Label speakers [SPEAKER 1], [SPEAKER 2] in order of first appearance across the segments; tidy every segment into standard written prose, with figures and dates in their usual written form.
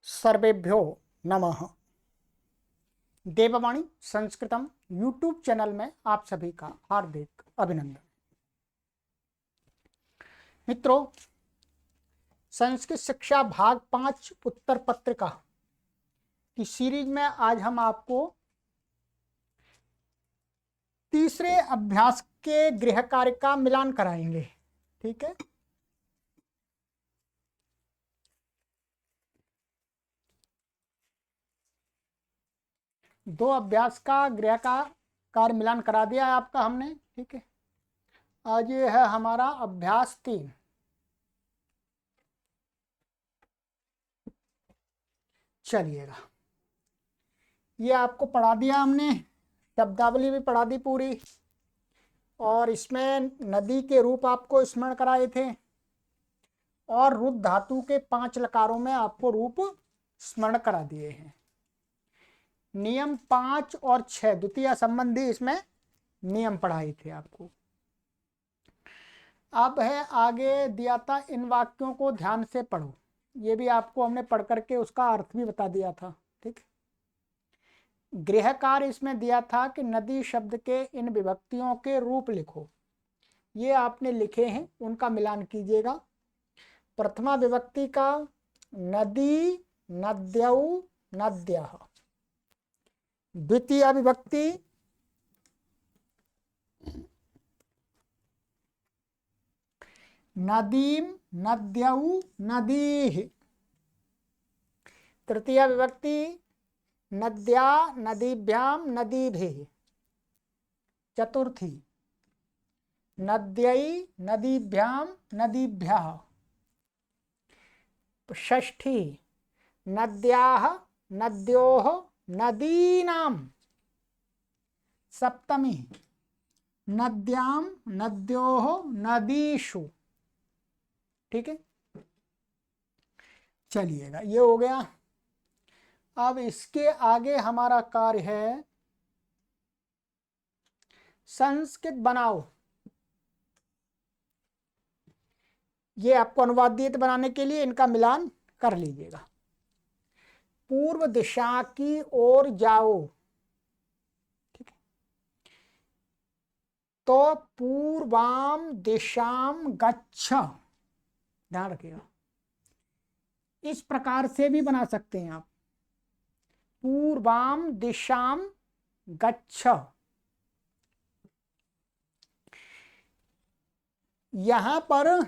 [SPEAKER 1] सर्वेभ्यो नमः। देववाणी संस्कृतम YouTube channel में आप सभी का हार्दिक अभिनंदन। मित्रों, संस्कृत शिक्षा भाग 5 उत्तर पत्रिका की सीरीज में आज हम आपको तीसरे अभ्यास के गृह कार्य का मिलान कराएंगे। ठीक है, दो अभ्यास का गृह का कार्य मिलान करा दिया है आपका हमने। ठीक है, आज ये है हमारा अभ्यास 3। चलिएगा, ये आपको पढ़ा दिया हमने, शब्दावली भी पढ़ा दी पूरी, और इसमें नदी के रूप आपको स्मरण कराए थे, और रुद्ध धातु के 5 लकारों में आपको रूप स्मरण करा दिए हैं। नियम 5 और 6 द्वितीय संबंधी इसमें नियम पढ़ाए थे आपको। अब है आगे दिया था, इन वाक्यों को ध्यान से पढ़ो। ये भी आपको हमने पढ़ करके उसका अर्थ भी बता दिया था। ठीक, गृह कार्य इसमें दिया था कि नदी शब्द के इन विभक्तियों के रूप लिखो। ये आपने लिखे हैं, उनका मिलान कीजिएगा। प्रथमा विभक्ति का नदी, नद्यौ, नद्यः। द्वितीय विभक्ति नदीम, नद्यौ, नदीः। तृतीय विभक्ति नद्या, नदीभ्याम, नदीभिः। चतुर्थी नद्यै, नदीभ्याम, नदीभ्यः। षष्ठी नद्याः, नद्योः, नदीनां। सप्तमी नद्यां, नद्योः, नदीषु। ठीक है, चलिएगा, ये हो गया। अब इसके आगे हमारा कार्य है संस्कृत बनाओ। ये आपको अनुवादित बनाने के लिए इनका मिलान कर लीजिएगा। पूर्व दिशा की ओर जाओ। ठीक है, तो पूर्वाम दिशाम गच्छ। ध्यान रखिएगा, इस प्रकार से भी बना सकते हैं आप, पूर्वाम दिशाम गच्छ। यहां पर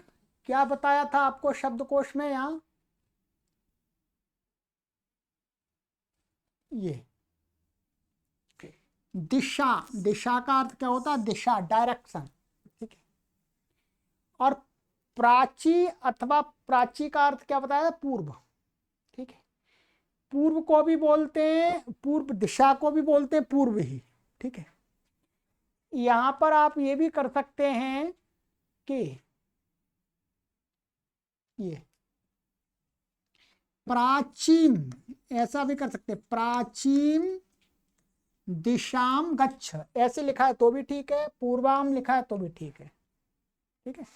[SPEAKER 1] क्या बताया था आपको शब्दकोश में? यहां ये दिशा, दिशा का अर्थ क्या होता है? दिशा, डायरेक्शन। ठीक है, और प्राची अथवा प्राची का अर्थ क्या बताया? पूर्व। ठीक है, पूर्व को भी बोलते हैं, पूर्व दिशा को भी बोलते हैं पूर्व ही। ठीक है, यहां पर आप ये भी कर सकते हैं कि ये प्राचीन, ऐसा भी कर सकते हैं, प्राचीन दिशाम गच्छ। ऐसे लिखा है तो भी ठीक है, पूर्वाम लिखा है तो भी ठीक है। ठीक है,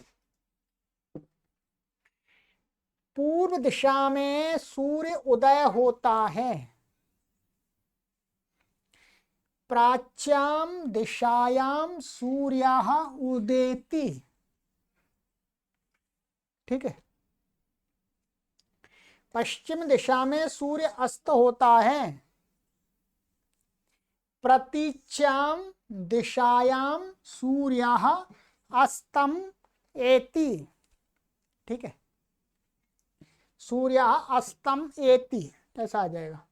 [SPEAKER 1] पूर्व दिशा में सूर्य उदय होता है। प्राच्याम दिशायाम सूर्यः उदेति। ठीक है, पश्चिम दिशा में सूर्य अस्त होता है। प्रतीच्याम दिशायाम सूर्यः अस्तम एति। ठीक है, सूर्य अस्तम एति, ऐसा आ जाएगा।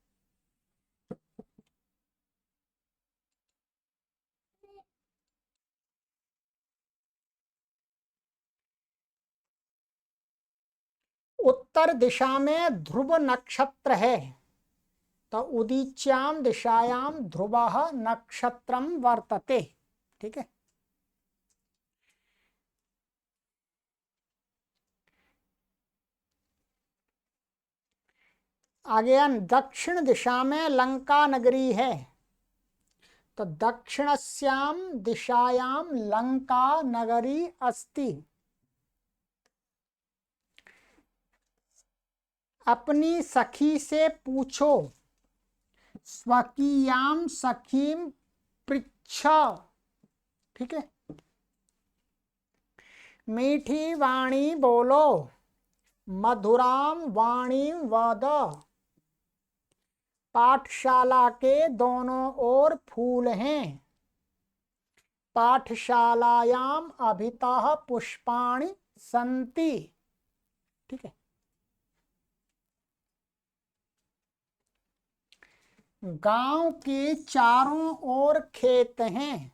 [SPEAKER 1] उत्तर दिशा में ध्रुव नक्षत्र है, तो उदीच्याम दिशायाम ध्रुवः नक्षत्रम वर्तते। ठीक है, आगे दक्षिण दिशा में लंका नगरी है, तो दक्षिणस्याम दिशायाम लंका नगरी अस्ति। अपनी सखी से पूछो, स्वकीयाम सखीम पृच्छ। ठीक है। मीठी वाणी बोलो, मधुराम वाणी वद। पाठशाला के दोनों ओर फूल हैं, पाठशालायाम अभितः पुष्पाणि सन्ति। ठीक है। गांव के चारों ओर खेत हैं,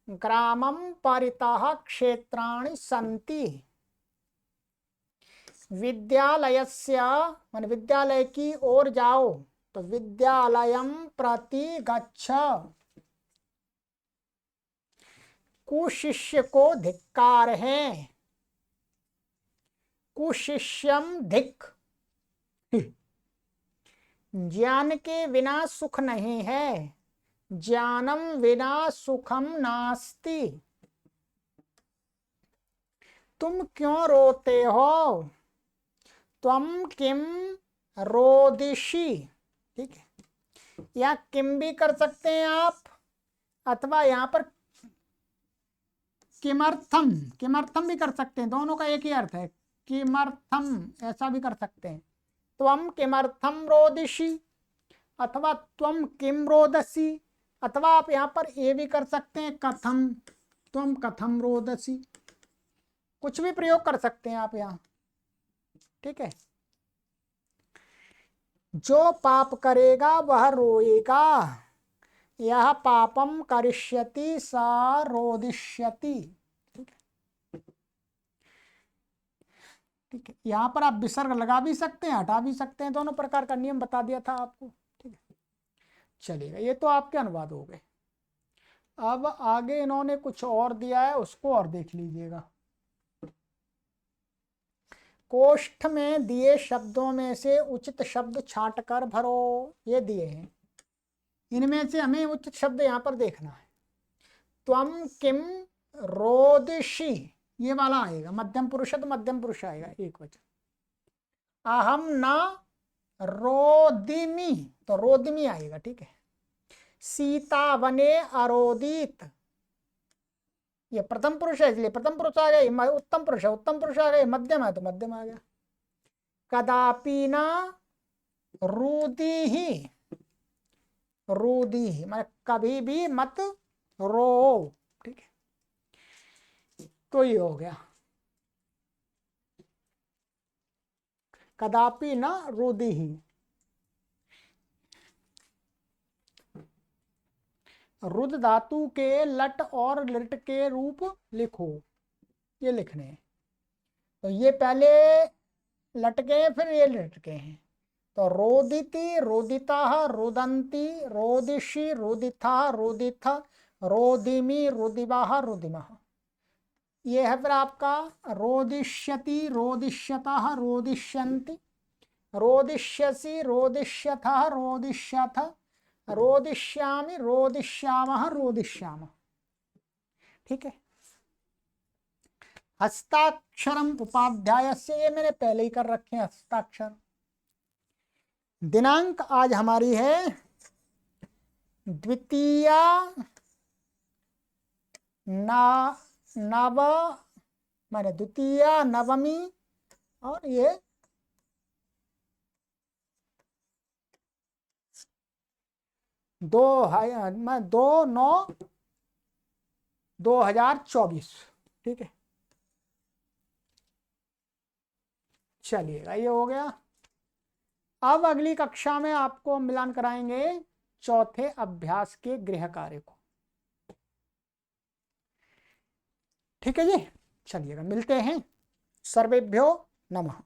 [SPEAKER 1] ग्रामं परितः क्षेत्राणि सन्ति। विद्यालयस्य माने विद्यालय की ओर जाओ, तो विद्यालयं प्रति गच्छ। कुशिष्य को धिक्कार है, कुशिष्यम धिक्। ज्ञान के बिना सुख नहीं है, ज्ञानम विना सुखम नास्ति। तुम क्यों रोते हो, त्वम किम रोदिषि। ठीक है। या किम भी कर सकते हैं आप, अथवा यहां पर किमर्थम, किमर्थम भी कर सकते हैं, दोनों का एक ही अर्थ है, किमर्थम ऐसा भी कर सकते हैं। त्वम किमर्थम रोदिषि अथवा त्वम किम रोदसी, अथवा आप यहाँ पर ये भी कर सकते हैं कथम, त्वम कथम रोदसी, कुछ भी प्रयोग कर सकते हैं आप यहाँ। ठीक है। जो पाप करेगा वह रोएगा, यह पापम करिष्यति सा रोदिष्यति। ठीक है। यहाँ पर आप विसर्ग लगा भी सकते हैं, हटा भी सकते हैं, दोनों प्रकार का नियम बता दिया था आपको। ठीक है। चलिएगा, ये तो आपके अनुवाद हो गए। अब आगे इन्होंने कुछ और दिया है, उसको और देख लीजिएगा। कोष्ठ में दिए शब्दों में से उचित शब्द छांट कर भरो, ये दिए हैं। इनमें से हमें उचित शब्द यहाँ पर देखना है। त्वम किम रोदिषि, ये वाला आएगा, मध्यम पुरुष है तो मध्यम पुरुष आएगा, एक वचन। अहम न रोदिमि, तो रोदिमि आएगा। ठीक है। सीता वने अरोदित, ये प्रथम पुरुष है इसलिए प्रथम पुरुष आ गया। उत्तम पुरुष है, उत्तम पुरुष आ गए। मध्यम है तो मध्यम आ गया। कदापि न रुदिहि, रुदिहि माने कभी भी मत रो। ठीक है। तो ये हो गया, कदापि न रुदिहि। रुद धातु के लट और लिट के रूप लिखो, ये लिखने हैं। तो ये पहले लटके हैं, फिर ये लटके हैं। तो रोदिति, रोदिता, रोदंती, रोदिषि, रोदिथा, रोदिथ, रोदिमि, रोदिवाह, रोदिमः। ये है फिर आपका रोदिष्यति, रोदिष्यतः, रोदिष्यन्ति, रोदिष्यसि, रोदिष्यथः, रोदिष्यथ, रोदिष्यामि, रोदिष्यामः, रोदिष्यामः। ठीक है। हस्ताक्षरम उपाध्याय से, ये मैंने पहले ही कर रखे हैं हस्ताक्षर। दिनांक आज हमारी है द्वितीया नव माने द्वितीया नवमी, और ये 2/9/2024। ठीक है। चलिएगा, ये हो गया। अब अगली कक्षा में आपको मिलान कराएंगे चौथे अभ्यास के गृह कार्य को। ठीक है जी। चलिएगा, मिलते हैं। सर्वेभ्यो नमः।